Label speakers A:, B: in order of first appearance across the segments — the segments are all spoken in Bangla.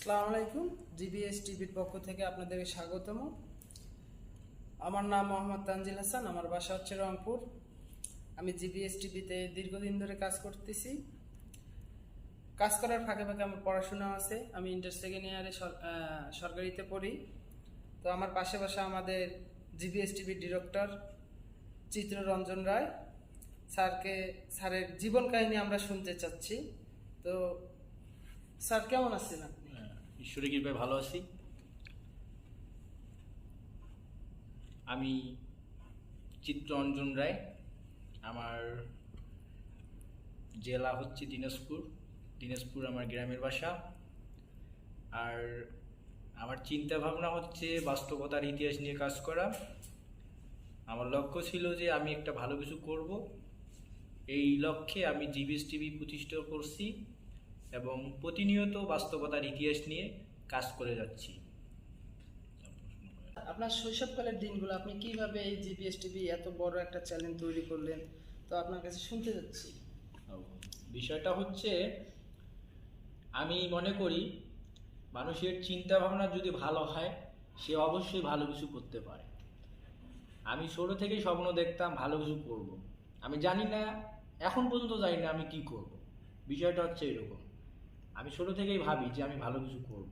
A: আসসালামু আলাইকুম। জিবিএস টিভির পক্ষ থেকে আপনাদেরকে স্বাগতম। আমার নাম মোহাম্মদ তানজিল হাসান, আমার বাসা হচ্ছে রংপুর। আমি জিবিএস টিভিতে দীর্ঘদিন ধরে কাজ করতেছি। কাজ করার ফাঁকে ফাঁকে আমার পড়াশোনা আছে। আমি ইন্টার সেকেন্ড ইয়ারে সরকারিতে পড়ি। তো আমার পাশে পাশে আমাদের জিবিএস টিভির ডিরেক্টর চিত্ররঞ্জন রায় স্যারের জীবন কাহিনী আমরা শুনতে চাচ্ছি। তো স্যার, কেমন আছেন আপনি?
B: ঈশ্বরের কৃপায় ভালো আছি। আমি চিত্তরঞ্জন রায়। আমার জেলা হচ্ছে দিনাজপুর আমার গ্রামের বাসা। আর আমার চিন্তা ভাবনা হচ্ছে বাস্তবতার ইতিহাস নিয়ে কাজ করা। আমার লক্ষ্য ছিল যে আমি একটা ভালো কিছু করব। এই লক্ষ্যে আমি জিবিএস টিভি প্রতিষ্ঠা করছি এবং প্রতিনিয়ত বাস্তবতার ইতিহাস নিয়ে কাজ করে যাচ্ছি।
A: আপনার শৈশবকালের দিনগুলো আপনি কিভাবে এই জিপিএস টিভি এত বড় একটা চ্যানেল তৈরি করলেন, তো আপনার কাছে শুনতে যাচ্ছি।
B: বিষয়টা হচ্ছে, আমি মনে করি মানুষের চিন্তা ভাবনা যদি ভালো হয় সে অবশ্যই ভালো কিছু করতে পারে। আমি ছোট থেকেই স্বপ্ন দেখতাম ভালো কিছু করব। আমি জানি না, এখন পর্যন্ত জানি না আমি কি করব। বিষয়টা হচ্ছে এরকম, আমি ছোট থেকেই ভাবি যে আমি ভালো কিছু করব।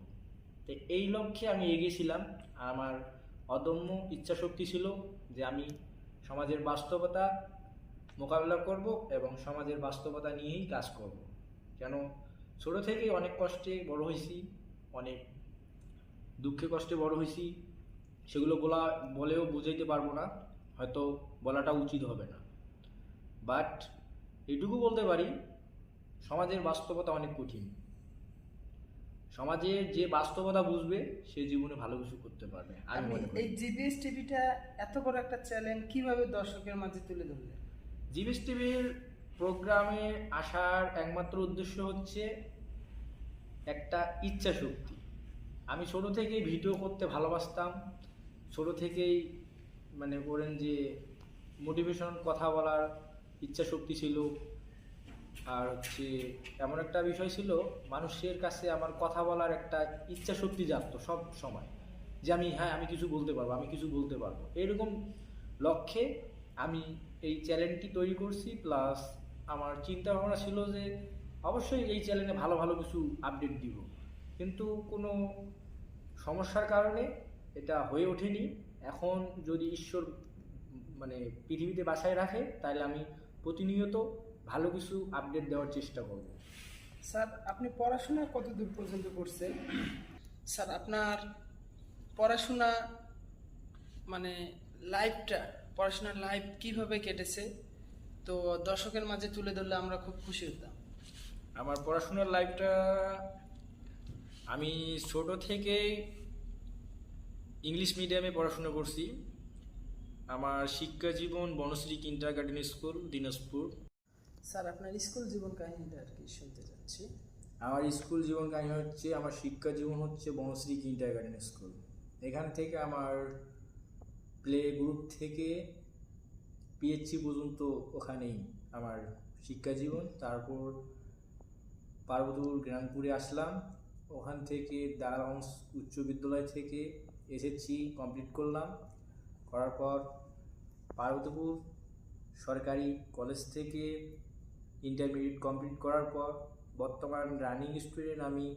B: তো এই লক্ষ্যে আমি এগিয়েছিলাম। আমার অদম্য ইচ্ছা শক্তি ছিল যে আমি সমাজের বাস্তবতা মোকাবেলা করব এবং সমাজের বাস্তবতা নিয়েই কাজ করব। কেন, ছোট থেকেই অনেক কষ্টে বড় হয়েছি, অনেক দুঃখে কষ্টে বড় হয়েছি। সেগুলো বলেও বুঝাইতে পারবো না, হয়তো বলাটা উচিত হবে না। বাট এইটুকু বলতে পারি, সমাজের বাস্তবতা অনেক কঠিন। সমাজে যে বাস্তবতা বুঝবে সে জীবনে ভালো কিছু করতে পারবে, আমি মনে করি।
A: এই জিপিএস টিভিটা এত বড় একটা চ্যানেল কিভাবে দর্শকের মাঝে তুলে ধরলেন?
B: জিবিএস টিভির প্রোগ্রামে আসার একমাত্র উদ্দেশ্য হচ্ছে একটা ইচ্ছা শক্তি। আমি ছোট থেকেই ভিডিও করতে ভালোবাসতাম। ছোট থেকেই মানে করেন যে মোটিভেশন কথা বলার ইচ্ছা শক্তি ছিল। আর হচ্ছে এমন একটা বিষয় ছিল, মানুষের কাছে আমার কথা বলার একটা ইচ্ছা শক্তি জাগতো সব সময়, যে আমি কিছু বলতে পারবো, আমি কিছু বলতে পারবো। এরকম লক্ষ্যে আমি এই চ্যানেলটি তৈরি করছি। প্লাস আমার চিন্তা ভাবনা ছিল যে অবশ্যই এই চ্যানেলে ভালো ভালো কিছু আপডেট দিব, কিন্তু কোনো সমস্যার কারণে এটা হয়ে ওঠেনি। এখন যদি ঈশ্বর মানে পৃথিবীতে বাঁচায় রাখে, তাহলে আমি প্রতিনিয়ত ভালো কিছু আপডেট দেওয়ার চেষ্টা করব।
A: স্যার, আপনি পড়াশোনা কত দূর পর্যন্ত করছেন? স্যার, আপনার পড়াশোনা মানে পড়াশোনার লাইফ কিভাবে কেটেছে, তো দর্শকের মাঝে তুলে ধরলে আমরা খুব খুশি হতাম।
B: আমার পড়াশোনার লাইফটা, আমি ছোট থেকে ইংলিশ মিডিয়ামে পড়াশোনা করছি। আমার শিক্ষা জীবন Banashree kindergarten school, Dinajpur.
A: Sir, আপনার স্কুল জীবন কাহিনীটা আর কি শুনতে যাচ্ছি।
B: আমার স্কুল জীবন কাহিনী হচ্ছে, আমার শিক্ষা জীবন হচ্ছে বনশ্রী কিন্ডারগার্টেন স্কুল। এখান থেকে আমার প্লে গ্রুপ থেকে পিএইচসি পর্যন্ত ওখানেই আমার শিক্ষা জীবন। তারপর পার্বতীপুর গ্রামপুরে আসলাম। ওখান থেকে দারাগঞ্জ উচ্চ বিদ্যালয় থেকে এসএসসি কমপ্লিট করলাম। করার পর পার্বতীপুর সরকারি কলেজ থেকে ইন্টারমিডিয়েট কমপ্লিট করার পর বর্তমান রানিং স্টুডেন্ট আমি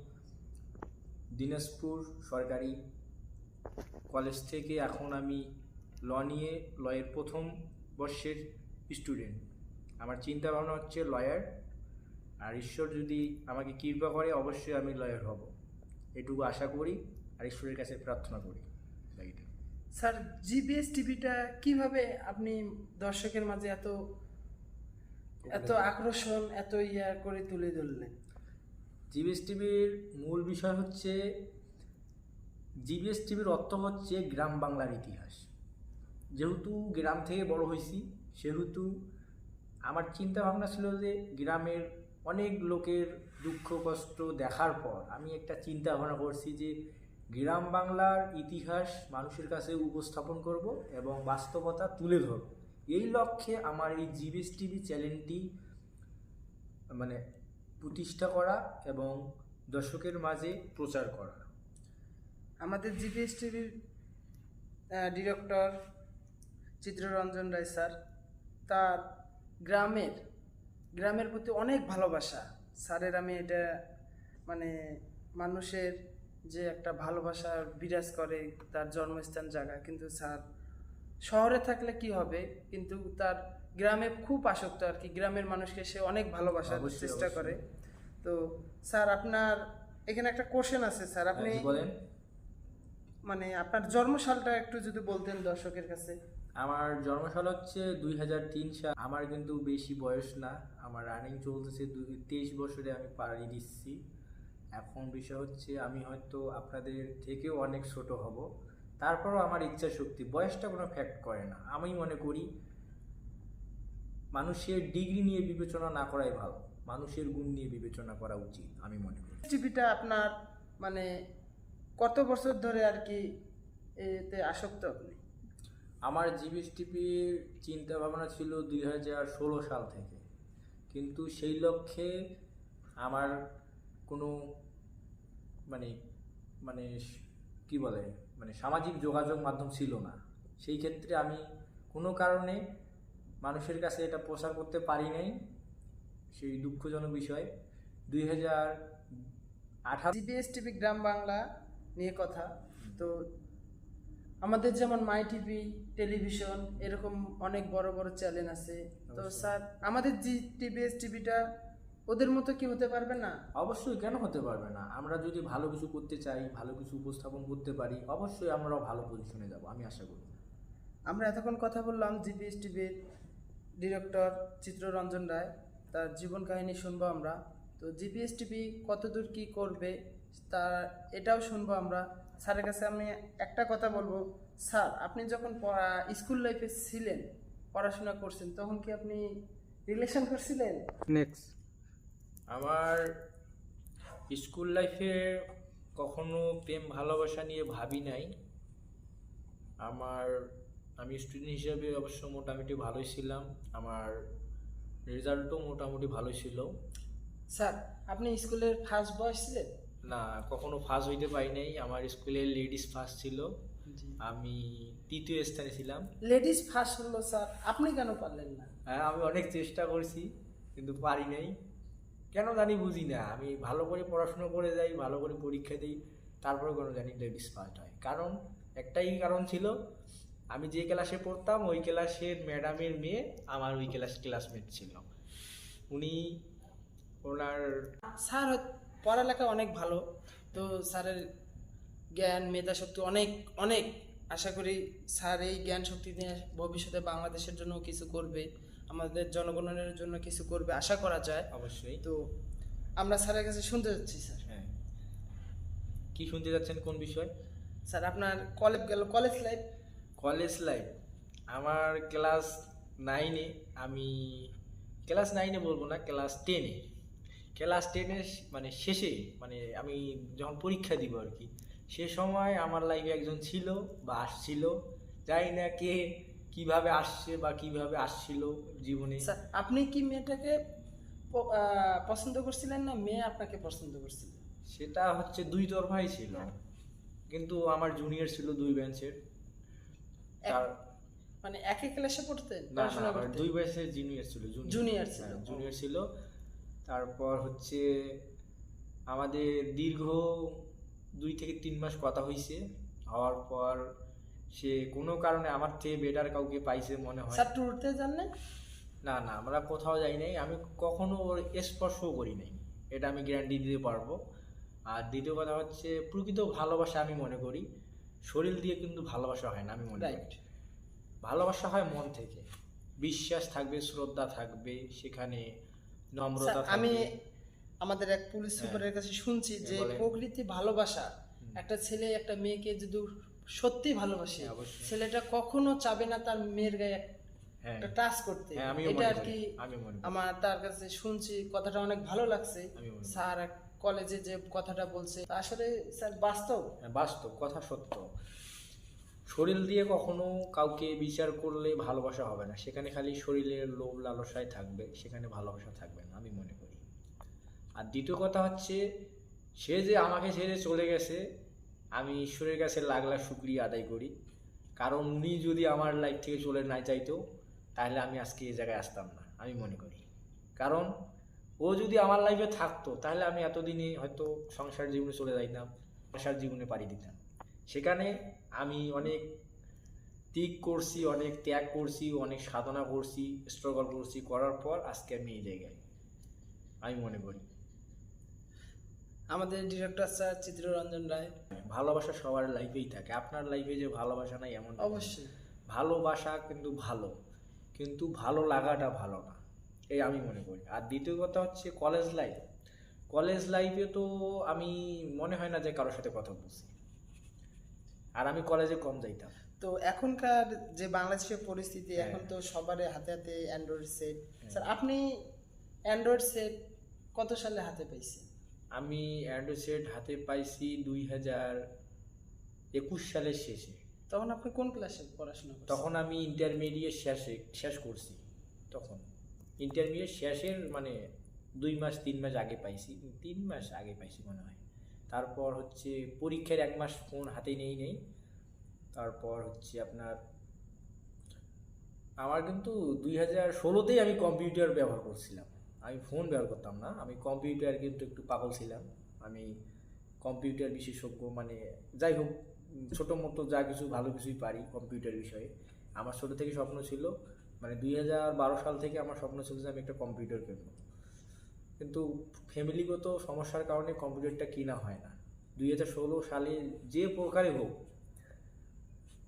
B: দিনাজপুর সরকারি কলেজ থেকে। এখন আমি লয়ের প্রথম বর্ষের স্টুডেন্ট। আমার চিন্তা ভাবনা হচ্ছে লয়ার, আর ঈশ্বর যদি আমাকে কৃপা করে অবশ্যই আমি লয়ার হব, এটুকু আশা করি আর ঈশ্বরের কাছে প্রার্থনা করি।
A: স্যার, জিবিএস টিভিটা কিভাবে আপনি দর্শকের মাঝে এত এত আকর্ষণ, এত করে তুলে ধরলেন?
B: জিবিএস টিভির মূল বিষয় হচ্ছে, জিবিএস টিভির অর্থ হচ্ছে গ্রাম বাংলার ইতিহাস। যেহেতু গ্রাম থেকে বড় হয়েছি, সেহেতু আমার চিন্তা ভাবনা ছিল যে গ্রামের অনেক লোকের দুঃখ কষ্ট দেখার পর আমি একটা চিন্তা ভাবনা করছি যে গ্রাম বাংলার ইতিহাস মানুষের কাছে উপস্থাপন করব এবং বাস্তবতা তুলে ধরব। এই লক্ষ্যে আমার এই জিবিএস টিভি চ্যানেলটি মানে প্রতিষ্ঠা করা এবং দর্শকের মাঝে প্রচার করা।
A: আমাদের জিপিএস টিভির ডিরেক্টর চিত্ররঞ্জন রায় স্যার, তার গ্রামের প্রতি অনেক ভালোবাসা। স্যারের আমি এটা মানে মানুষের যে একটা ভালোবাসা বিরাজ করে তার জন্মস্থান জায়গা, কিন্তু স্যার শহরে থাকলে কি হবে, কিন্তু তার গ্রামে খুব আসক্ত আর কি। গ্রামের মানুষকে সে অনেক ভালোবাসার
B: অবশ্যই,
A: চেষ্টা
B: অবশ্যই।
A: করে। তো স্যার, আপনার এখানে একটা কোশ্চেন আছে স্যার, আপনি
B: জি, বলেন।
A: মানে আপনার জন্মসালটা একটু যদি বলতেন দর্শকের কাছে।
B: আমার জন্মসাল হচ্ছে 2003 সাল। আমার কিন্তু বেশি বয়স না, আমার রানিং চলতেছে 23 বছরে আমি পাড়ি দিচ্ছি। এখন বিষয় হচ্ছে আমি হয়তো আপনাদের থেকেও অনেক ছোট হব, তারপরও আমার ইচ্ছা শক্তি বয়সটা কোনো ফ্যাক্ট করে না। আমি মনে করি মানুষের ডিগ্রি নিয়ে বিবেচনা না করাই ভালো, মানুষের গুণ নিয়ে বিবেচনা করা উচিত আমি মনে করি।
A: টিভিটা আপনার মানে কত বছর ধরে আর কি এতে আসক্ত আপনি?
B: আমার জিবিএসটিপির চিন্তা ভাবনা ছিল 2016 সাল থেকে, কিন্তু সেই লক্ষ্যে আমার কোনো মানে মানে কি বলে মানে সামাজিক যোগাযোগ মাধ্যম ছিল না। সেই ক্ষেত্রে আমি কোনো কারণে মানুষের কাছে এটা প্রচার করতে পারি নাই, সেই দুঃখজনক বিষয়। 2018
A: জিবিএস টিভি গ্রাম বাংলা নিয়ে কথা। তো আমাদের যেমন মাই টিভি টেলিভিশন এরকম অনেক বড় বড় চ্যানেল আছে। তো
B: অবশ্যই।
A: স্যার, আমাদের জিবিএস টিভিটা ওদের মতো কি হতে পারবে না?
B: অবশ্যই, কেন হতে পারবে না? আমরা যদি ভালো কিছু করতে চাই, ভালো কিছু উপস্থাপন করতে পারি, অবশ্যই আমরাও ভালো পজিশনে যাব, আমি আশা করি।
A: আমরা এতক্ষণ কথা বললাম জিবিএস টিভির ডিরেক্টর চিত্ররঞ্জন রায়, তার জীবন কাহিনী শুনবো আমরা। তো জিপিএস টিভি কতদূর কি করবে তা এটাও শুনবো আমরা। স্যারের কাছে আমি একটা কথা বলবো, স্যার আপনি যখন স্কুল লাইফে ছিলেন, পড়াশোনা করছেন, তখন কি আপনি রিলেশন করছিলেন?
C: নেক্সট।
B: আমার স্কুল লাইফে কখনো প্রেম ভালোবাসা নিয়ে ভাবি নাই। আমি স্টুডেন্ট হিসেবে অবশ্য মোটামুটি ভালোই ছিলাম, আমার রেজাল্টও মোটামুটি ভালোই ছিল।
A: স্যার, আপনি স্কুলের ফার্স্ট বয় ছিলেন?
B: না, কখনো ফার্স্ট হইতে পারি নাই। আমার স্কুলে লেডিস ফার্স্ট ছিল, আমি তৃতীয় স্থানে ছিলাম।
A: লেডিস ফার্স্ট হলো স্যার, আপনি কেন পারলেন না?
B: হ্যাঁ, আমি অনেক চেষ্টা করছি কিন্তু পারি নাই, কেন জানি বুঝি না। আমি ভালো করে পড়াশোনা করে যাই, ভালো করে পরীক্ষা দিই, তারপরে কোনো জানি লেডিস ফার্স্ট হয়। কারণ একটাই কারণ ছিল, আমি যে ক্লাসে পড়তাম ওই ক্লাসের ম্যাডামের মেয়ে আমার ওই ক্লাসমেট ছিল। উনি ওনার
A: স্যার পড়ালেখা অনেক ভালো, তো স্যারের জ্ঞান মেধা শক্তি অনেক অনেক। আশা করি স্যার এই জ্ঞান শক্তি নিয়ে ভবিষ্যতে বাংলাদেশের জন্য কিছু করবে, আমাদের জনগণের জন্য কিছু করবে আশা করা যায়।
B: অবশ্যই।
A: তো আমরা স্যারের কাছে শুনতে যাচ্ছি স্যার।
B: হ্যাঁ, কি শুনতে যাচ্ছেন, কোন বিষয়?
A: স্যার, আপনার কলেজ লাইফ।
B: কলেজ লাইফ আমার ক্লাস 9-এ, আমি ক্লাস 9-এ বলবো না, ক্লাস টেনে মানে শেষে, মানে আমি যখন পরীক্ষা দিব আর কি, সে সময় আমার লাইফে একজন ছিল বা আসছিল, জানি না কে, কিভাবে আসছে বা কিভাবে আসছিল জীবনে।
A: স্যার, আপনি কি মেয়েটাকে পছন্দ করছিলেন না মেয়ে আপনাকে পছন্দ করছিল?
B: সেটা হচ্ছে দুই তরফাই ছিল, কিন্তু আমার জুনিয়র ছিল 2 বেঞ্চের। তার
A: মানে একই ক্লাসে পড়তেন,
B: না না,
A: পড়াশোনা
B: আমার
A: করতেন?
B: 2 ব্যাচের জুনিয়র ছিল,
A: জুনিয়র ছিল।
B: জুনিয়র ছিল। তারপর হচ্ছে আমাদের দীর্ঘ 2 থেকে 3 মাস কথা হয়েছে, হওয়ার পর সে কোনো কারণে আমার থেকে বেটার কাউকে পাইছে মনে হয়।
A: স্যার, ট্যুরতে যান না?
B: না না, আমরা কোথাও যাই নাই, আমি কখনো ওর স্পর্শও করি নাই, এটা আমি গ্যারান্টি দিতে পারবো। আর দ্বিতীয় কথা হচ্ছে, প্রকৃত ভালোবাসা আমি মনে করি শরীর দিয়ে কিন্তু ভালোবাসা হয় না, আমি মনে করি
A: রাইট।
B: ভালোবাসা হয় মন থেকে। বিশ্বাস থাকবে, শ্রদ্ধা থাকবে, সেখানে নম্রতা
A: স্যার,
B: থাকবে।
A: আমি আমাদের এক পুলিশ
B: হ্যাঁ।
A: সুপারের কাছে শুনছি যে
B: বলেন।
A: প্রকৃতি ভালোবাসা, একটা ছেলে একটা মেয়েকে যদি সত্যি ভালোবাসে,
B: হ্যাঁ, অবশ্যই।
A: ছেলেটা কখনো চাবে না তার মেয়ের গায়ে
B: হ্যাঁ,
A: একটা টাচ করতে।
B: হ্যাঁ, আমিও
A: এটা
B: মনে
A: আর
B: করি,
A: কি
B: আমি মনে করি।
A: আমার তার কাছে শুনছি, কথাটা অনেক ভালো লাগছে।
B: আমি মনে করি।
A: স্যার কলেজে যে কথাটা বলছে আসলে স্যার বাস্তব।
B: হ্যাঁ, বাস্তব কথা, সত্য। শরীর দিয়ে কখনো কাউকে বিচার করলে ভালোবাসা হবে না, সেখানে খালি শরীরের লোভ লালসায় থাকবে, সেখানে ভালোবাসা থাকবে না, আমি মনে করি। আর দ্বিতীয় কথা হচ্ছে, সে যে আমাকে ছেড়ে চলে গেছে, আমি ঈশ্বরের কাছে লাখ লাখ শুকরিয়া আদায় করি। কারণ উনি যদি আমার লাইফ থেকে চলে না যাইতো, তাহলে আমি আজকে এই জায়গায় আসতাম না, আমি মনে করি। কারণ ও যদি আমার লাইফে থাকতো, তাহলে আমি এতদিনে হয়তো সংসার জীবনে চলে যাইতাম, সংসার জীবনে পাড়ি দিতাম। সেখানে আমি অনেক ত্যাগ করছি, অনেক ত্যাগ করছি, অনেক সাধনা করছি, স্ট্রাগল করছি, করার পর আজকে আমি এই জায়গায়, আমি মনে করি।
A: আমাদের ডিরেক্টর স্যার চিত্ররঞ্জন রায়।
B: ভালোবাসা সবার লাইফেই থাকে, আপনার লাইফে যে ভালোবাসা নাই এমন না।
A: অবশ্যই
B: ভালোবাসা কিন্তু ভালো, কিন্তু ভালো লাগাটা ভালো না, এই আমি মনে করি। আর দ্বিতীয় কথা হচ্ছে কলেজ লাইফ। কলেজ লাইফে তো আমি মনে হয় না যে কারোর সাথে কথা বলছি, আর আমি কলেজে কম যাইতাম।
A: তো এখনকার যে বাংলাদেশের পরিস্থিতি,
B: হ্যাঁ।
A: এখন তো সবার হাতে হাতে অ্যান্ড্রয়েড সেট। স্যার আপনি অ্যান্ড্রয়েড সেট কত সালে হাতে পাইছেন?
B: আমি অ্যান্ড্রয়েড সেট হাতে পাইছি 2021 সালের শেষে।
A: তখন আপনি কোন ক্লাসে পড়াশোনা করছেন?
B: তখন আমি ইন্টারমিডিয়েট শেষ করছি। তখন ইন্টারমিডিয়েট শেষের মানে 2 মাস 3 মাস আগে পাইছি, 3 মাস আগে পাইছি মনে হয়। তারপর হচ্ছে পরীক্ষার 1 মাস ফোন হাতে নেই। তারপর হচ্ছে আপনার আমার কিন্তু 2016তেই আমি কম্পিউটার ব্যবহার করছিলাম, আমি ফোন ব্যবহার করতাম না। আমি কম্পিউটার কিন্তু একটু পাগল ছিলাম, আমি কম্পিউটার বিশেষজ্ঞ, মানে যাই হোক ছোটো মোটো যা কিছু ভালো কিছুই পারি কম্পিউটার বিষয়ে। আমার ছোটো থেকে স্বপ্ন ছিল, মানে 2012 সাল থেকে আমার স্বপ্ন ছিল যে আমি একটা কম্পিউটার কিনবো, কিন্তু ফ্যামিলিগত সমস্যার কারণে কম্পিউটারটা কিনা হয় না। 2016 সালে যে প্রকারে হোক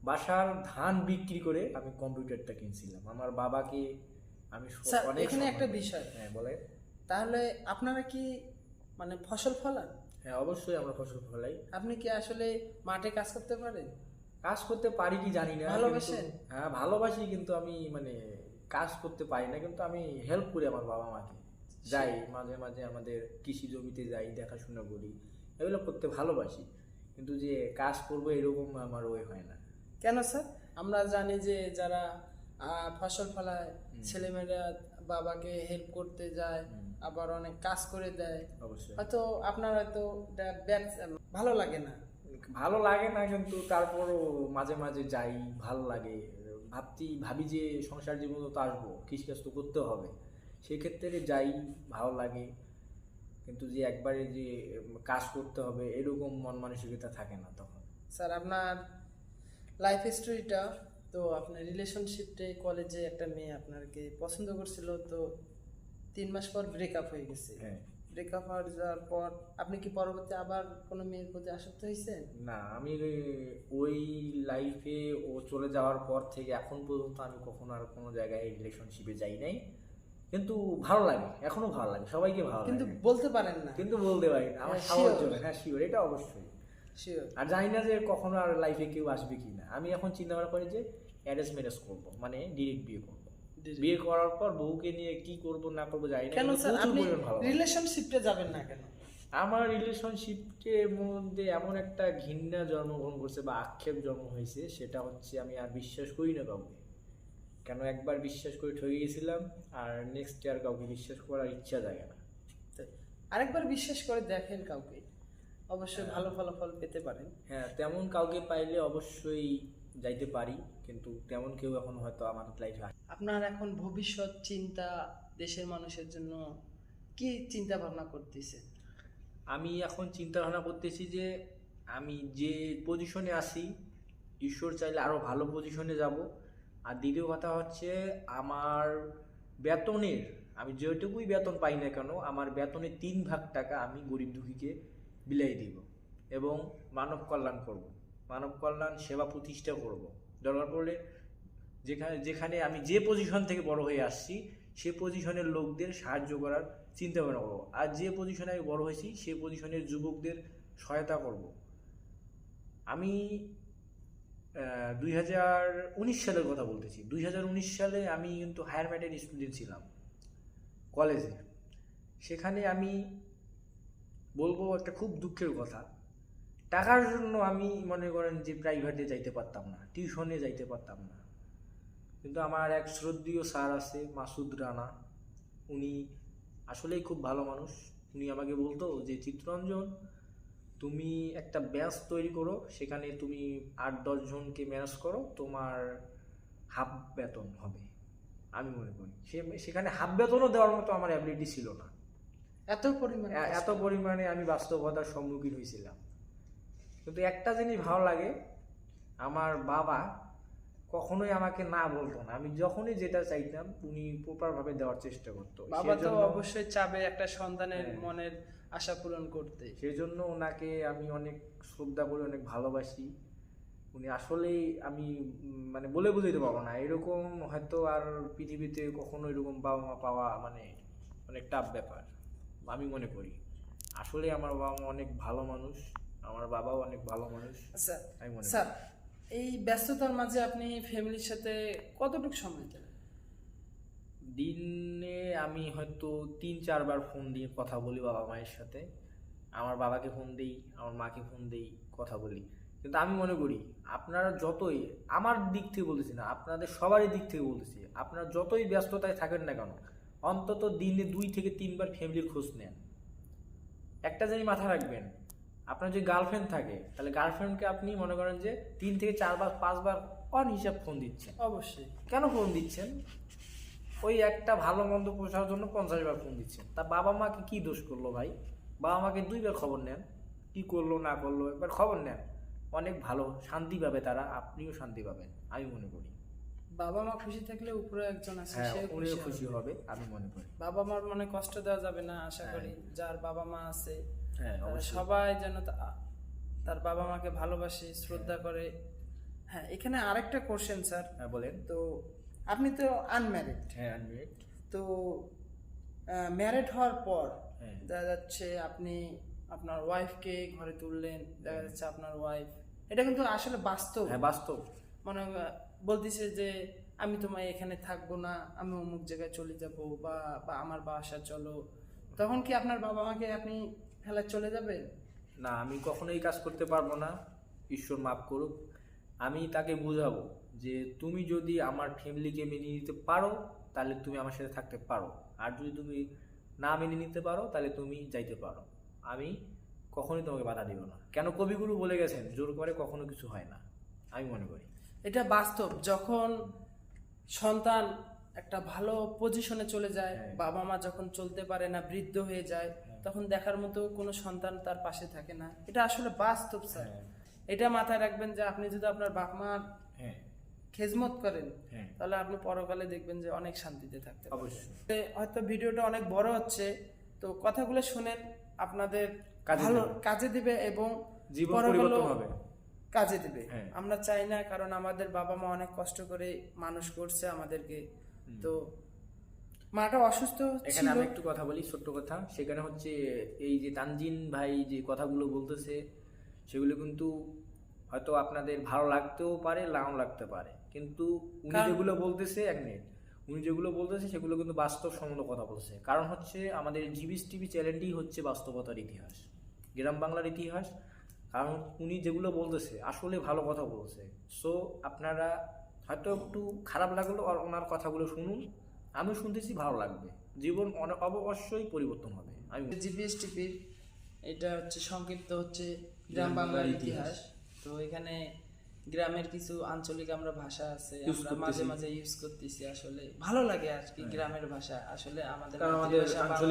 B: বাসার ধান বিক্রি করে আমি কম্পিউটারটা কিনছিলাম আমার বাবাকে। আমি
A: স্যার
B: অনেক
A: এখানে
B: সম্মান
A: একটা
B: করি।
A: বিষয়,
B: হ্যাঁ বলে।
A: তাহলে আপনারা কি মানে ফসল ফলান?
B: হ্যাঁ অবশ্যই আমরা ফসল ফলাই।
A: আপনি কি আসলে মাঠে কাজ করতে পারেন?
B: কাজ করতে পারি কি জানি না,
A: ভালোবাসেন?
B: কিন্তু হ্যাঁ ভালোবাসি, কিন্তু আমি মানে কাজ করতে পারি না, কিন্তু আমি হেল্প করি আমার বাবা মাকে। যাই মাঝে মাঝে আমাদের কৃষি জমিতে যাই, দেখাশোনা করি, এগুলো করতে ভালোবাসি, কিন্তু যে কাজ করবো এরকম আমার ওই হয় না।
A: কেন স্যার? আমরা জানি যে যারা ফসল ফলায় ছেলেমেয়েরা বাবাকে হেল্প করতে যায়, আবার অনেক কাজ করে দেয়।
B: অবশ্যই
A: হয়তো আপনার হয়তো ভালো লাগে না।
B: ভালো লাগে না, কিন্তু তারপরও মাঝে মাঝে যাই, ভালো লাগে। ভাবি যে সংসার জীবন তো আসবো, কৃষিকাজ তো করতে হবে, সেক্ষেত্রে যাই, ভালো লাগে। কিন্তু যে একবারে যে কাজ করতে হবে এরকম মন মানসিকতা থাকে না তখন।
A: স্যার আপনার লাইফ স্টোরিটা তো, আপনার রিলেশনশিপে কলেজে একটা মেয়ে আপনাকে পছন্দ করছিল, তো 3 মাস পর ব্রেকআপ হয়ে গেছে।
B: হ্যাঁ।
A: ব্রেকআপ হয়ে যাওয়ার পর আপনি কি পরবর্তী আবার কোনো মেয়ের প্রতি আসক্ত হয়েছেন?
B: না, আমি ওই লাইফে ও চলে যাওয়ার পর থেকে এখন পর্যন্ত আমি কখনো আর কোনো জায়গায় রিলেশনশিপে যাই নাই, কিন্তু ভালো লাগে, এখনো ভালো লাগে, সবাইকে ভালো
A: কিন্তু
B: লাগে,
A: বলতে পারেন না।
B: কিন্তু বলতে পারি না আমার
A: হ্যাঁ,
B: সাহস
A: sure.
B: জন্য। হ্যাঁ শিওর, এটা অবশ্যই।
A: শিওর।
B: আর জানি না যে কখনো আর লাইফে কেউ আসবে কি না। আমি এখন চিন্তা ভাবনা করি যে অ্যারেঞ্জ ম্যারেজ করবো, মানে ডিরেক্ট বিয়ে করবো। বিয়ে করার পর বউকে নিয়ে কি করব না করবো জানি না,
A: কেন
B: কিন্তু
A: স্যার
B: প্রচুর
A: আপনি
B: পরিমাণ ভালো লাগে।
A: রিলেশনশিপে যাবেন না কেন?
B: আমার রিলেশনশিপের মধ্যে এমন একটা ঘৃণা জন্মগ্রহণ করছে বা আক্ষেপ জন্ম হয়েছে, সেটা হচ্ছে আমি আর বিশ্বাস করি না কাউকে। কেন একবার বিশ্বাস করে ঠকে গেছিলাম, আর নেক্সট আর কাউকে বিশ্বাস করার ইচ্ছা জাগে না।
A: তাই। আরেকবার বিশ্বাস করে দেখেন কাউকে, অবশ্যই ভালো ফলাফল পেতে পারেন।
B: হ্যাঁ, তেমন কাউকে পাইলে অবশ্যই যাইতে পারি, কিন্তু তেমন কেউ এখন হয়তো আমার লাইফে আসে।
A: আপনার এখন ভবিষ্যৎ চিন্তা, দেশের মানুষের জন্য কি চিন্তা ভাবনা করতেছেন?
B: আমি এখন চিন্তা ভাবনা করতেছি যে আমি যে পজিশনে আছি, ঈশ্বর চাইলে আরও ভালো পজিশনে যাব। আর দ্বিতীয় কথা হচ্ছে আমার বেতনের, আমি যেটুকুই বেতন পাই না কেন, আমার বেতনের 3 ভাগ টাকা আমি গরিব দুঃখীকে বিলাই দিব এবং মানব কল্যাণ করব, মানব কল্যাণ সেবা প্রতিষ্ঠা করব। দরকার পড়লে যেখানে যেখানে আমি যে পজিশন থেকে বড় হয়ে আসছি সে পজিশনের লোকদের সাহায্য করার চিন্তা ভাবনা করবো। আর যে পজিশনে আমি বড় হয়েছি সেই পজিশনের যুবকদের সহায়তা করব। আমি 2019 সালের কথা বলতেছি। 2019 সালে আমি কিন্তু হায়ার ম্যাথের স্টুডেন্ট ছিলাম কলেজে। সেখানে আমি বলবো একটা খুব দুঃখের কথা, টাকার জন্য আমি মনে করেন যে প্রাইভেটে যাইতে পারতাম না, টিউশনে যাইতে পারতাম না। কিন্তু আমার এক শ্রদ্ধেয় স্যার আছে মাসুদ রানা, উনি আসলেই খুব ভালো মানুষ। উনি আমাকে বলতো যে চিত্তরঞ্জন, তুমি একটা ব্যাচ তৈরি করো, সেখানে তুমি 8-10 জনকে ম্যানেজ করো, তোমার হাফ বেতন হবে। আমি মনে করি সেখানে হাফ বেতনও দেওয়ার মতো আমার অ্যাবিলিটি ছিল না।
A: এত পরিমাণ
B: এত পরিমাণে আমি বাস্তবতার সম্মুখীন হয়েছিলাম। কিন্তু একটা জিনিস ভালো লাগে, আমার বাবা কখনোই আমাকে না বলতো না। আমি যখনই যেটা চাইতাম উনি প্রপার ভাবে দেওয়ার চেষ্টা করতো।
A: বাবা তো অবশ্যই চাবে একটা সন্তানের মনের আশা পূরণ করতে।
B: সেজন্য ওনাকে আমি অনেক শ্রদ্ধা করি, অনেক ভালোবাসি। উনি আসলেই আমি মানে বলে বুঝাইতে পারবো না, এরকম হয়তো আর পৃথিবীতে কখনো এরকম বাবা মা পাওয়া মানে অনেক টাফ ব্যাপার আমি মনে করি। আসলে আমার বাবা মা অনেক ভালো মানুষ, আমার বাবাও অনেক ভালো মানুষ।
A: আচ্ছা
B: আমি মনে
A: স্যার, এই ব্যস্ততার মাঝে আপনি ফ্যামিলির সাথে কতটুকু সময় দেন?
B: দিনে আমি হয়তো 3-4 বার ফোন দিয়ে কথা বলি বাবা মায়ের সাথে। আমার বাবাকে ফোন দিই, আমার মাকে ফোন দিই, কথা বলি। কিন্তু আমি মনে করি আপনারা যতই, আমার দিক থেকে বলতেছি না, আপনাদের সবারই দিক থেকে বলতেছি, আপনারা যতই ব্যস্ততায় থাকেন না কেন, অন্তত দিনে 2 থেকে 3 বার ফ্যামিলির খোঁজ নেন। একটা জিনিস মাথায় রাখবেন, আপনার যদি গার্লফ্রেন্ড থাকে তাহলে গার্লফ্রেন্ডকে আপনি মনে করেন যে 3 থেকে 4 বার 5 বার অন হিসাব ফোন দিচ্ছেন।
A: অবশ্যই।
B: কেন ফোন দিচ্ছেন? ওই একটা ভালো মন্দ পোষার জন্য 50 বার ফোন দিচ্ছেন। তা বাবা মাকে কি দোষ করলো ভাই? বাবা মাকে 2 বার খবর নেন, কি করলো না করলো একবার খবর নেন। অনেক ভালো, শান্তি পাবে তারা, আপনিও শান্তি পাবেন আমি মনে করি।
A: বাবা মা খুশি থাকলে উপরে একজন আছে,
B: হ্যাঁ,
A: সে
B: উনিও খুশি হবে আমি মনে করি।
A: বাবা মার মনে কষ্ট দেওয়া যাবে না। আশা করি যার বাবা মা আছে
B: হ্যাঁ,
A: তারা
B: অবশ্যই।
A: সবাই যেন তার বাবা মাকে ভালোবাসে, শ্রদ্ধা করে। হ্যাঁ, এখানে আরেকটা কোশ্চেন স্যার।
B: হ্যাঁ বলেন।
A: তো আপনি তো আনম্যারিড,
B: হ্যাঁ, আনমিউট।
A: তো ম্যারিড হওয়ার পর
B: হ্যাঁ।
A: দেখা যাচ্ছে আপনি আপনার ওয়াইফকে ঘরে তুললেন, দেখা যাচ্ছে আপনার ওয়াইফ, এটা কিন্তু আসলে বাস্তব,
B: হ্যাঁ বাস্তব,
A: মানে বলতেছে যে আমি তোমায় এখানে থাকবো না, আমি অমুক জায়গায় চলে যাব, বা বা আমার বাসা চলো, তখন কি আপনার বাবা মাকে আপনি ফেলা চলে যাবেন?
B: না আমি কখনোই কাজ করতে পারবো না, ঈশ্বর মাফ করুক। আমি তাকে বুঝাবো যে তুমি যদি আমার ফ্যামিলিকে মেনে নিতে পারো তাহলে তুমি আমার সাথে থাকতে পারো, আর যদি তুমি না মেনে নিতে পারো তাহলে তুমি যাইতে পারো। আমি কখনোই তোমাকে বাধা দিব না। কেন কবিগুরু বলে গেছেন, জোর করে কখনো কিছু হয় না, আমি মনে করি।
A: এটা বাস্তব। যখন সন্তান একটা ভালো পজিশনে চলে যায়,
B: হ্যাঁ।
A: বাবা মা যখন চলতে পারে না, বৃদ্ধ হয়ে যায়, তখন দেখার মতো কোনো সন্তান তার পাশে থাকে না। এটা আসলে বাস্তব স্যার।
B: হ্যাঁ।
A: এটা মাথায় রাখবেন যে আপনি যদি আপনার বাপ মার
B: হ্যাঁ,
A: খেজমত করেন
B: হ্যাঁ,
A: তাহলে আপনি পরকালে দেখবেন যে অনেক শান্তিতে থাকতে পারবেন।
B: অবশ্যই।
A: হয়তো ভিডিওটা অনেক বড় হচ্ছে, তো কথাগুলো শুনেন, আপনাদের
B: কাজে
A: ভালো
B: দিবে।
A: কাজে দিবে এবং
B: জীবন
A: পরকালেও
B: পরিবর্তন হবে।
A: কাজে দিবে।
B: হ্যাঁ।
A: আমরা চাই না, কারণ আমাদের বাবা মা অনেক কষ্ট করে মানুষ করছে আমাদেরকে। তো মাটা অসুস্থ
B: এখানে
A: ছিল।
B: আমি একটু কথা বলি, ছোট্ট কথা। সেখানে হচ্ছে এই যে তানজিন ভাই যে কথাগুলো বলতেছে সেগুলো কিন্তু হয়তো আপনাদের ভালো লাগতেও পারে, নাও লাগতে পারে, কিন্তু উনি যেগুলো বলতেছে, এক মিনিট, উনি যেগুলো বলতেছে সেগুলো কিন্তু বাস্তবসম্মত কথা বলছে। কারণ হচ্ছে আমাদের জিবিএস টিভি চ্যানেলটি হচ্ছে বাস্তবতার ইতিহাস, গ্রাম বাংলার ইতিহাস। কারণ উনি যেগুলো বলতেছে আসলে ভালো কথা বলছে। সো আপনারা হয়তো একটু খারাপ লাগলো আর ওনার কথাগুলো শুনুন, আমি শুনতেছি ভালো লাগবে, জীবন অবশ্যই পরিবর্তন হবে। আমি
A: জিপিএস টিপির এটা হচ্ছে সংক্ষিপ্ত হচ্ছে গ্রাম বাংলার ইতিহাস। তো এখানে গ্রামের কিছু আঞ্চলিক আমরা ভাষা আছে, আমরা মাঝে মাঝে ইউজ করতেছি। আসলে ভালো লাগে আর কি গ্রামের ভাষা, আসলে আমাদের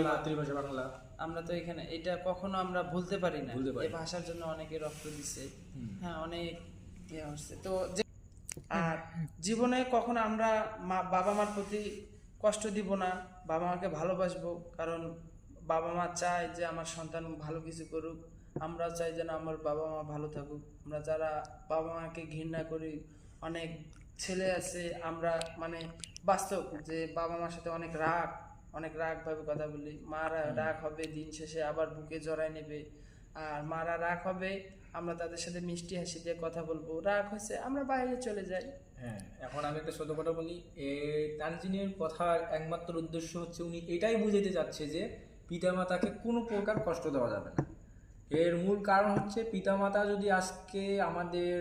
B: মাতৃভাষা বাংলা।
A: আমরা তো এখানে এটা কখনো আমরা ভুলতে পারি না।
B: ভুলতে পারি
A: এই ভাষার জন্য অনেকে রক্ত দিচ্ছে, হ্যাঁ অনেক ইয়ে হচ্ছে। তো আর জীবনে কখনো আমরা বাবা মার প্রতি কষ্ট দিব না, বাবা মাকে ভালোবাসবো, কারণ বাবা মা চায় যে আমার সন্তান ভালো কিছু করুক, আমরা চাই যেন আমার বাবা মা ভালো থাকুক। আমরা যারা বাবা মাকে ঘৃণা করি, অনেক ছেলে আছে আমরা মানে বাস্তব যে বাবা মার সাথে অনেক রাগ ভাবে কথা বলি। মারা রাগ হবে, দিন শেষে আবার বুকে জড়ায় নেবে। আর মারা রাগ হবে, আমরা তাদের সাথে মিষ্টি হাসি দিয়ে কথা বলবো। রাগ হয়েছে আমরা বাইরে চলে যাই।
B: হ্যাঁ, এখন আমি একটা ছোট কথা বলি। তানজিনের কথার একমাত্র উদ্দেশ্য হচ্ছে উনি এটাই বুঝাতে চাচ্ছে যে পিতামাতাকে কোনো প্রকার কষ্ট দেওয়া যাবে না। এর মূল কারণ হচ্ছে পিতামাতা যদি আজকে আমাদের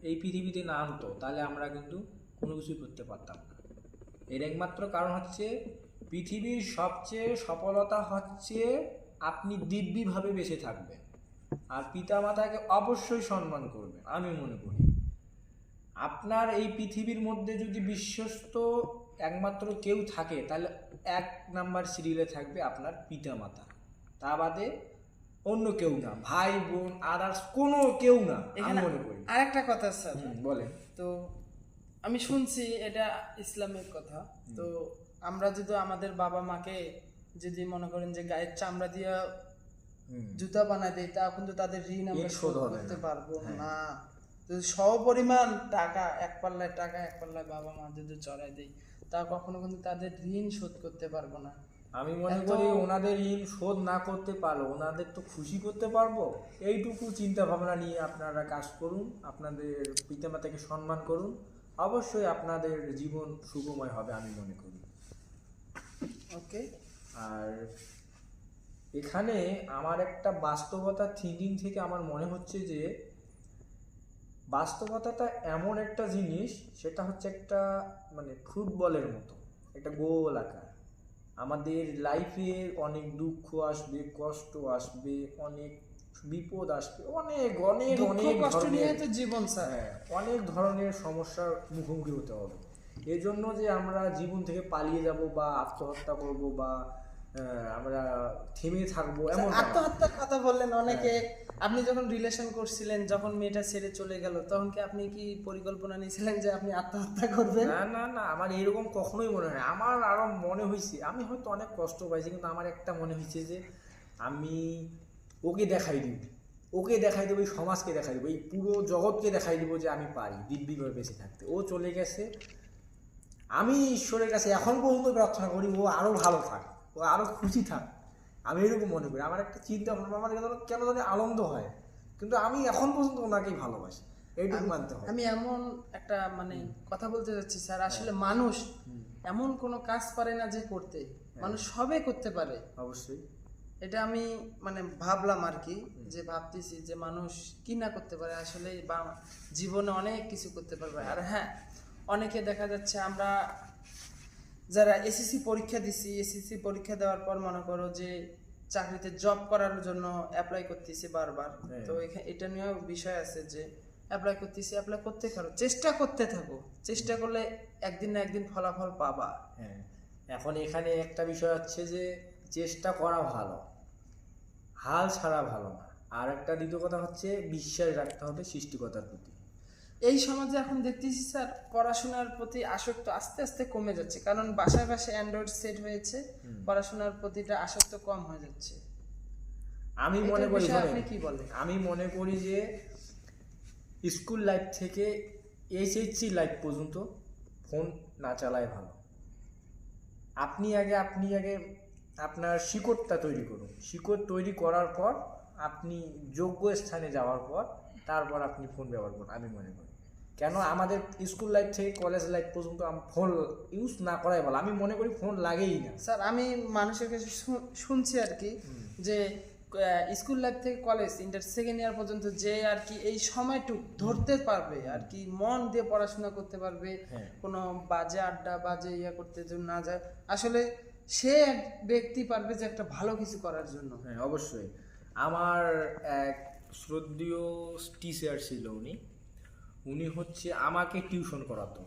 B: এই পৃথিবীতে না আনতো তাহলে আমরা কিন্তু কোনো কিছুই করতে পারতাম না। এর একমাত্র কারণ হচ্ছে পৃথিবীর সবচেয়ে সফলতা হচ্ছে আপনি দিব্যিভাবে বেঁচে থাকবেন। আর পিতা মাতাকে অবশ্যই সম্মান করবেন। আমি মনে করি আপনার এই পৃথিবীর মধ্যে যদি বিশ্বস্ত একমাত্র কেউ থাকে তাহলে 1 নাম্বার সিরিয়ালে থাকবে আপনার পিতা মাতা, তা বাদে অন্য কেউ না, ভাই বোন আদার্স কোনো কেউ না, আমি
A: এখানে
B: মনে করি।
A: আরেকটা কথা স্যার,
B: বলেন।
A: তো আমি শুনছি এটা ইসলামের কথা, তো আমরা যদি আমাদের বাবা মাকে যদি মনে করেন যে গায়ের চামড়া দিয়ে জুতা বানাই দেয়, তা কিন্তু তাদের ঋণ আমরা শোধ করতে পারবো না। যদি সপরিমাণ টাকা এক পাল্লায় বাবা মা যদি চড়াই দেয়, তা কখনো কিন্তু তাদের ঋণ শোধ করতে পারবো না।
B: আমি মনে করি ওনাদের ঋণ শোধ না করতে পারলো, ওনাদের তো খুশি করতে পারবো, এইটুকু চিন্তা ভাবনা নিয়ে আপনারা কাজ করুন, আপনাদের পিতামাতাকে সম্মান করুন, অবশ্যই আপনাদের জীবন সুখময় হবে আমি মনে করি।
A: ওকে।
B: আর এখানে আমার একটা বাস্তবতা থিঙ্কিং থেকে আমার মনে হচ্ছে যে বাস্তবতাটা এমন একটা জিনিস, সেটা হচ্ছে একটা মানে ফুটবলের মতো একটা গোল আকার। আমাদের লাইফে অনেক দুঃখ আসবে, কষ্ট আসবে, অনেক বিপদ আসবে, অনেক অনেক অনেক
A: কষ্ট নিয়ে তো জীবন স্যার।
B: অনেক ধরনের সমস্যার মুখোমুখি হতে হবে। এই জন্য যে আমরা জীবন থেকে পালিয়ে যাব বা আত্মহত্যা করব বা আমরা থেমে থাকবো এমন না।
A: আত্মহত্যার কথা বললেন অনেকে, আপনি যখন রিলেশন করছিলেন, যখন মেয়েটা ছেড়ে চলে গেল, তখন কি আপনি কি পরিকল্পনা নিয়েছিলেন যে আপনি আত্মহত্যা করবেন?
B: না না না, আমার এরকম কখনোই মনে হয়। আমার আরো মনে হয়েছে, আমি হয়তো অনেক কষ্ট পাইছি, কিন্তু আমার একটা মনে হয়েছে যে আমি ওকে দেখাই দিব, এই সমাজকে দেখাই দিব, এই পুরো জগৎকে দেখাই দিব যে আমি পারি দিব্যিভাবে বেঁচে থাকতে। ও চলে গেছে, আমি ঈশ্বরের কাছে এখন পর্যন্ত প্রার্থনা করি ও আরো ভালো থাক, ও আরো খুশি থাক। আমি এরকম মনে করি, আমার একটা চিন্তা ভাবনা, আমার কেন জানি আনন্দ হয়, কিন্তু আমি এখন পর্যন্ত ওনাকেই ভালোবাসি, এইটুকু মানতে হয়।
A: আমি এমন একটা মানে কথা বলতে যাচ্ছি স্যার, আসলে মানুষ এমন কোনো কাজ পারে না যে করতে, মানুষ সবে করতে পারে।
B: অবশ্যই
A: এটা আমি মানে ভাবলাম আর কি, যে ভাবতেছি যে মানুষ কি না করতে পারে, আসলে বা জীবনে অনেক কিছু করতে পারবে। আর হ্যাঁ, অনেকে দেখা যাচ্ছে আমরা যারা এসএসসি পরীক্ষা দিছি, এসএসসি পরীক্ষা দেওয়ার পর মনে করো যে চাকরিতে জব করার জন্য অ্যাপ্লাই করতেছি বারবার, তো এটা নিয়েও বিষয় আছে যে অ্যাপ্লাই করতে থাকো, চেষ্টা করতে থাকো, চেষ্টা করলে একদিন না একদিন ফলাফল পাবা।
B: হ্যাঁ, এখন এখানে একটা বিষয় হচ্ছে যে চেষ্টা করা ভালো, হাল ছাড়া ভালো না। আর একটা দ্বিতীয় কথা হচ্ছে বিশ্বাস রাখতে হবে সৃষ্টিকর্তার প্রতি।
A: এই সমাজে এখন দেখতেছি স্যার, পড়াশোনার প্রতি আসক্ত আস্তে আস্তে কমে যাচ্ছে, কারণ বাসায় বাসায় অ্যান্ড্রয়েড সেট হয়েছে, পড়াশোনার প্রতিটা আসক্ত কম হয়ে যাচ্ছে।
B: আমি মনে করি,
A: আপনি কি বলেন?
B: আমি মনে করি যে স্কুল লাইফ থেকে এইচএসসি লাইফ পর্যন্ত ফোন না চালাই ভালো। আপনি আগে আপনার শিকড়টা তৈরি করুন, শিকড় তৈরি করার পর আপনি যোগ্য স্থানে যাওয়ার পর তারপর আপনি ফোন ব্যবহার করুন, আমি মনে করি। কেন আমাদের স্কুল লাইফ থেকে কলেজ লাইফ পর্যন্ত ফোন ইউজ না করাই ভালো, আমি মনে করি ফোন লাগেই না।
A: স্যার আমি মানুষের কাছে শুনছি আর কি, যে স্কুল লাইফ থেকে কলেজ ইন্টার সেকেন্ড ইয়ার পর্যন্ত যে আর কি এই সময়টুক ধরতে পারবে আর কি, মন দিয়ে পড়াশোনা করতে পারবে, কোনো বাজে আড্ডা বাজে ইয়া করতে না যায়, আসলে সে এক ব্যক্তি পারবে যে একটা ভালো কিছু করার জন্য।
B: হ্যাঁ অবশ্যই। আমার এক শ্রদ্ধেয় টিচার ছিল, উনি হচ্ছে আমাকে টিউশন করাতো।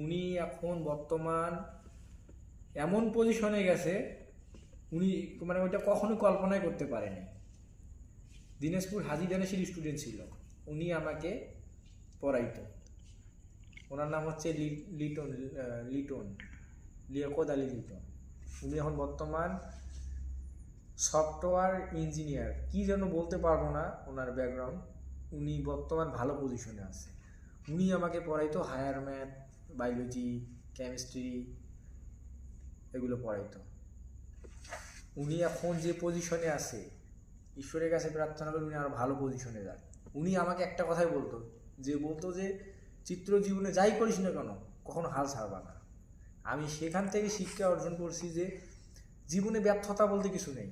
B: উনি এখন বর্তমান এমন পজিশনে গেছে, উনি মানে ওইটা কখনো কল্পনাই করতে পারেনি। দিনাজপুর হাজি দানেশের স্টুডেন্ট ছিল, উনি আমাকে পড়াইতো। ওনার নাম হচ্ছে লিয়াকত আলী লিটন। উনি এখন বর্তমান সফটওয়্যার ইঞ্জিনিয়ার, কি যেন বলতে পারবো না ওনার ব্যাকগ্রাউন্ড। উনি বর্তমান ভালো পজিশনে আছে। উনি আমাকে পড়াইতো হায়ার ম্যাথ, বায়োলজি, কেমিস্ট্রি, এগুলো পড়াইতো। উনি এখন যে পজিশনে আছে, ঈশ্বরের কাছে প্রার্থনা করি উনি আরো ভালো পজিশনে যান। উনি আমাকে একটা কথাই বলতো যে চিত্র জীবনে যাই করিস না কেন কখনো হাল ছাড়বা না। আমি সেখান থেকে শিক্ষা অর্জন করছি যে জীবনে ব্যর্থতা বলতে কিছু নেই।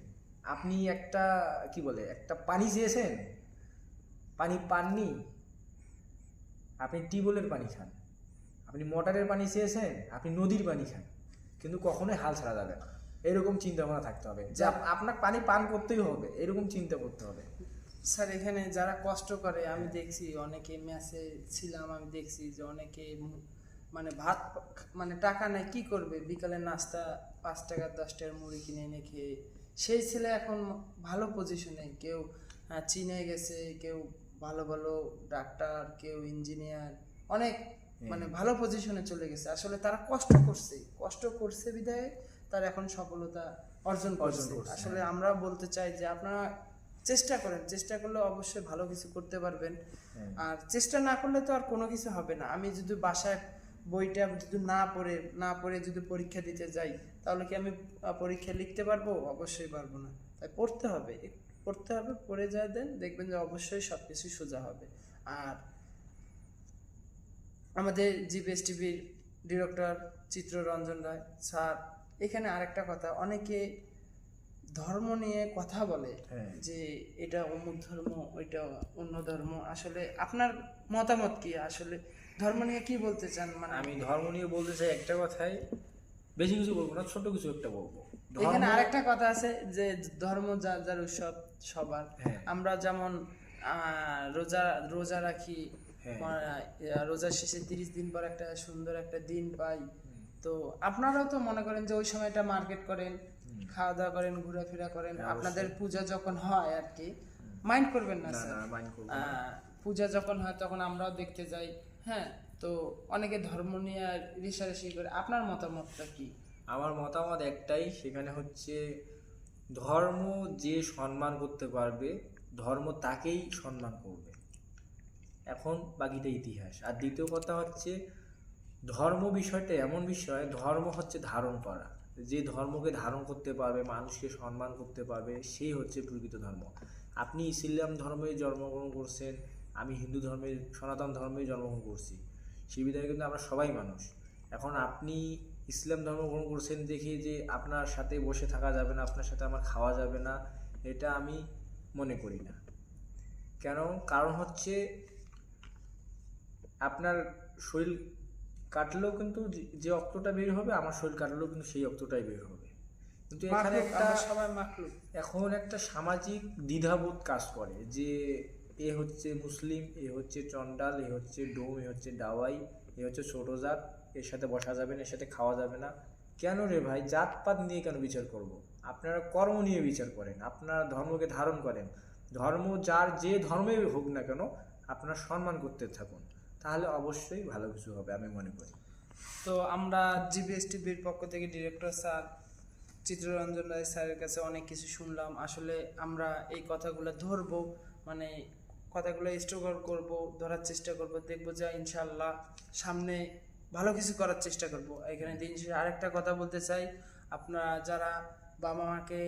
B: আপনি একটা পানি চেয়েছেন, পানি পাননি, আপনি টিউবওয়েলের পানি খান। আপনি মোটরের পানি চেয়েছেন, আপনি নদীর পানি খান, কিন্তু কখনোই হাল ছাড়া যাবে না। এরকম চিন্তা ভাবনা থাকতে হবে যে আপনার পানি পান করতেই হবে, এরকম চিন্তা করতে হবে।
A: স্যার এখানে যারা কষ্ট করে আমি দেখছি, অনেকে ম্যাচে ছিলাম, আমি দেখছি যে অনেকে মানে ভাত মানে টাকা নেই, কি করবে, বিকালে নাস্তা 5 টাকা 10 টাকার মুড়ি কিনে এনে খেয়ে সেই ছেলে এখন ভালো পজিশনে, কেউ চীনে গেছে, কেউ ভালো ভালো ডাক্তার, কেউ ইঞ্জিনিয়ার, অনেক মানে ভালো পজিশনে চলে গেছে। আসলে তারা কষ্ট করছে বিধায় তার এখন সফলতা অর্জন করছে। আসলে আমরা বলতে চাই যে আপনারা চেষ্টা করেন, চেষ্টা করলে অবশ্যই ভালো কিছু করতে পারবেন। আর চেষ্টা না করলে তো আর কোনো কিছু হবে না। আমি যদি বাসায় বইটা যদি না পড়ে যদি পরীক্ষা দিতে যাই, তাহলে কি আমি পরীক্ষা লিখতে পারবো? অবশ্যই পারবো না। তাই পড়তে হবে, পড়ে যায় দেন, দেখবেন যে অবশ্যই সব কিছু সোজা হবে। আর আমাদের জিবিএস টিভির ডিরেক্টর চিত্ররঞ্জন রায় স্যার, এখানে আরেকটা কথা, অনেকে ধর্ম নিয়ে কথা বলে যে এটা অমুক ধর্ম, ওইটা অন্য ধর্ম। আসলে আপনার মতামত কি? আসলে ধর্ম নিয়ে কি বলতে চান? মানে
B: আমি ধর্ম নিয়ে বলতে চাই একটা কথাই, বেশি কিছু বলবো না, ছোট কিছু একটা বলবো।
A: এখানে আরেকটা কথা আছে যে ধর্ম যার যার উৎসব সবার। আমরা যেমন রোজা রাখি, রোজার শেষে 30 দিন পর একটা সুন্দর একটা দিন পাই। তো আপনারাও তো মনে করেন যে ওই সময়টা মার্কেট করেন, খাওয়া দাওয়া করেন, ঘোরাফেরা করেন। আপনাদের পূজা যখন হয় আর কি, মাইন্ড করবেন না স্যার, পূজা যখন হয় তখন আমরাও দেখতে যাই। হ্যাঁ, তো অনেকে ধর্ম নিয়ে রেষারেষি করে। আপনার মতামতটা কি?
B: আমার মতামত একটাই, সেখানে হচ্ছে ধর্ম যে সম্মান করতে পারবে, ধর্ম তাকেই সম্মান করবে। এখন বাকিটা ইতিহাস। আর দ্বিতীয় কথা হচ্ছে, ধর্ম বিষয়টা এমন বিষয়, ধর্ম হচ্ছে ধারণ করা। যে ধর্মকে ধারণ করতে পারবে, মানুষকে সম্মান করতে পারবে, সেই হচ্ছে প্রকৃত ধর্ম। আপনি ইসলাম ধর্মে জন্মগ্রহণ করছেন, আমি হিন্দু ধর্মে, সনাতন ধর্মে জন্মগ্রহণ করছি, সেই বিধায় কিন্তু আমরা সবাই মানুষ। এখন আপনি ইসলাম ধর্ম গ্রহণ করছেন দেখে যে আপনার সাথে বসে থাকা যাবে না, আপনার সাথে আমার খাওয়া যাবে না, এটা আমি মনে করি না। কেন? কারণ হচ্ছে আপনার শরীর কাটলেও কিন্তু যে অক্তটা বের হবে, আমার শরীর কাটলেও কিন্তু সেই অক্তটাই বের হবে। কিন্তু এখানে এখন একটা সামাজিক দ্বিধাবোধ কাজ করে যে এ হচ্ছে মুসলিম, এ হচ্ছে চন্ডাল, এ হচ্ছে ডোম, এ হচ্ছে ডাওয়াই, এ হচ্ছে ছোট জাত, এর সাথে বসা যাবে না, এর সাথে খাওয়া যাবে না। কেন রে ভাই, জাতপাত নিয়ে কেন বিচার করব? আপনারা কর্ম নিয়ে বিচার করেন, আপনারা ধর্মকে ধারণ করেন। ধর্ম যার যে ধর্মে হোক না কেন, আপনারা সম্মান করতে থাকুন, তাহলে অবশ্যই ভালো কিছু হবে আমি মনে করি।
A: তো আমরা জিবিএস টিভির পক্ষ থেকে ডিরেক্টর স্যার চিত্ররঞ্জন রায় স্যারের কাছে অনেক কিছু শুনলাম। আসলে আমরা এই কথাগুলো ধরবো, মানে কথাগুলো স্ট্রাগল করব, ধরার চেষ্টা করব, দেখবো যে ইনশাল্লাহ সামনে ভালো কিছু করার চেষ্টা করব। এখানে দিন শেষে আরেকটা কথা বলতে চাই, আপনারা যারা বাবা মাকে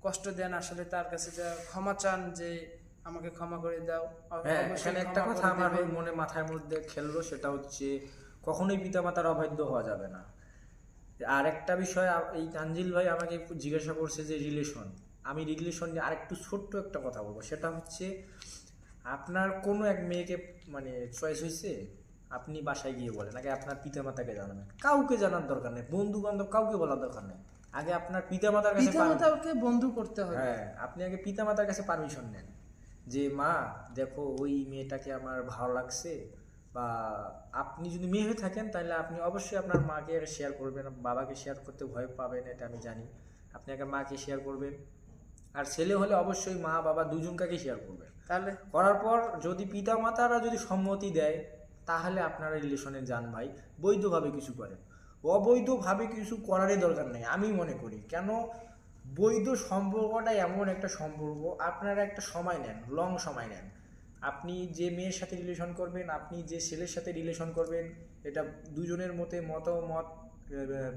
A: কষ্ট দেন, আসলে তার কাছে যা ক্ষমা চান যে আমাকে ক্ষমা করে দাও।
B: এখানে একটা কথা আমার মনে মাথার মধ্যে খেললো, সেটা হচ্ছে কখনোই পিতামাতার অবাধ্য হওয়া যাবে না। আর একটা বিষয়, এই তানজিল ভাই আমাকে জিজ্ঞাসা করছে যে রিলেশন, আমি রিলেশন নিয়ে আরেকটু ছোট্ট একটা কথা বলবো। সেটা হচ্ছে, আপনার কোনো এক মেয়েকে মানে চয়েস হয়েছে, আপনি বাসায় গিয়ে বলেন, আগে আপনার পিতামাতাকে জানাবেন, কাউকে জানার দরকার নেই, বন্ধু বান্ধব কাউকে বলার দরকার নেই, আগে আপনার পিতামাতার কাছে
A: বন্ধু করতে হবে।
B: হ্যাঁ, আপনি আগে পিতামাতার কাছে পারমিশন নেন যে মা দেখো ওই মেয়েটাকে আমার ভালো লাগছে। বা আপনি যদি মেয়ে হয়ে থাকেন তাহলে আপনি অবশ্যই আপনার মাকে শেয়ার করবেন, বাবাকে শেয়ার করতে ভয় পাবেন, এটা আমি জানি। আপনি আগে মাকে শেয়ার করবেন, আর ছেলে হলে অবশ্যই মা বাবা দুজনকে শেয়ার করবেন।
A: তাহলে
B: করার পর যদি পিতামাতারা যদি সম্মতি দেয়, তাহলে আপনারা রিলেশনে যান ভাই, বৈধভাবে কিছু করেন। অবৈধভাবে কিছু করারই দরকার নেই আমি মনে করি। কেন? বৈধ সম্পর্কটা এমন একটা সম্পর্ক, আপনারা একটা সময় নেন, লং সময় নেন। আপনি যে মেয়ের সাথে রিলেশন করবেন, আপনি যে ছেলের সাথে রিলেশন করবেন, এটা দুজনের মতে মতামত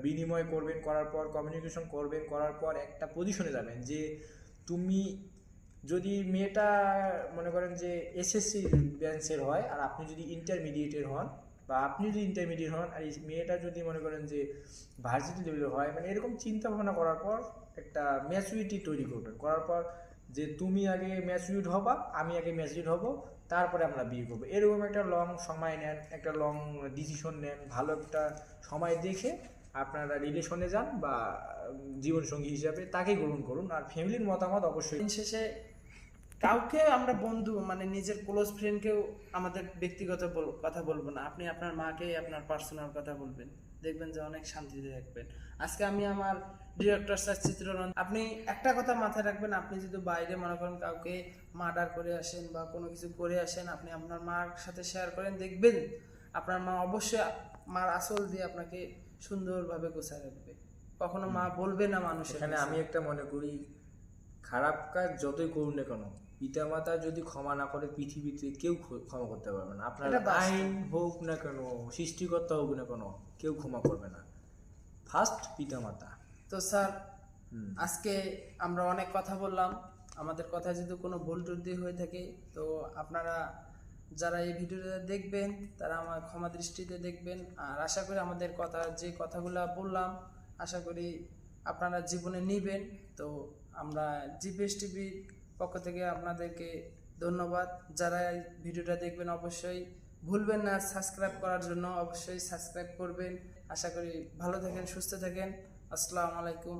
B: বিনিময় করবেন, করার পর কমিউনিকেশন করবেন, করার পর একটা পজিশনে যাবেন যে তুমি যদি মেয়েটা মনে করেন যে এসএসসি ব্রাঞ্চের হয়, আর আপনি যদি ইন্টারমিডিয়েটের হন, বা আপনি যদি ইন্টারমিডিয়েট হন আর এই মেয়েটা যদি মনে করেন যে ভার্সিটি লেভেলের হয়, মানে এরকম চিন্তা ভাবনা করার পর একটা ম্যাচুরিটি তৈরি করবেন। করার পর যে তুমি আগে ম্যাচুরিড হবা, আমি আগে ম্যাচুরিড হব, তারপরে আমরা বিয়ে করবো। এরকম একটা লং সময় নেন, একটা লং ডিসিশন নেন, ভালো একটা সময় দেখে আপনারা রিলেশনে যান, বা জীবনসঙ্গী হিসাবে তাকে গ্রহণ করুন। আর ফ্যামিলির মতামত অবশ্যই।
A: দিন শেষে কাউকে আমরা বন্ধু মানে নিজের ক্লোজ ফ্রেন্ডকেও আমাদের ব্যক্তিগত কথা বলবো না, আপনি আপনার মাকে আপনার পার্সোনাল কথা বলবেন, দেখবেন যে অনেক শান্তিতে থাকবেন। আজকে আমি আমার ডিরেক্টর স্যার চিত্ররঞ্জন, আপনি একটা কথা মাথায় রাখবেন, আপনি যদি বাইরে মনে করেন কাউকে মার্ডার করে আসেন বা কোনো কিছু করে আসেন, আপনি আপনার মার সাথে শেয়ার করেন, দেখবেন আপনার মা অবশ্যই মার আঁচল দিয়ে আপনাকে সুন্দরভাবে গোছায় রাখবে। কখনো মা বলবে না মানুষের
B: এখানে
A: কাছে।
B: আমি একটা মনে করি, খারাপ কাজ যতই করুন না কেন, পিতামাতা যদি ক্ষমা না করে পৃথিবীতে কেউ ক্ষমা করতে পারবে না। আপনার
A: এটা বাস্তব।
B: আইন হোক না কেন, সৃষ্টিকর্তা হোক না কেন, কেউ ক্ষমা করবে না। ফার্স্ট পিতামাতা।
A: তো স্যার,
B: হুম।
A: আজকে আমরা অনেক কথা বললাম, আমাদের কথা যদি কোনো ভুল ত্রুটি হয়ে থাকে তো আপনারা যারা এই ভিডিওটা দেখবেন তারা আমার ক্ষমা দৃষ্টিতে দেখবেন। আর আশা করি আমাদের কথা যে কথাগুলো বললাম আশা করি আপনারা জীবনে নিবেন। তো আমরা জিপিএস টিভির পক্ষ থেকে আপনাদেরকে ধন্যবাদ। যারা এই ভিডিওটা দেখবেন অবশ্যই ভুলবেন না সাবস্ক্রাইব করার জন্য, অবশ্যই সাবস্ক্রাইব করবেন। আশা করি ভালো থাকেন, সুস্থ থাকেন। আসসালামু আলাইকুম।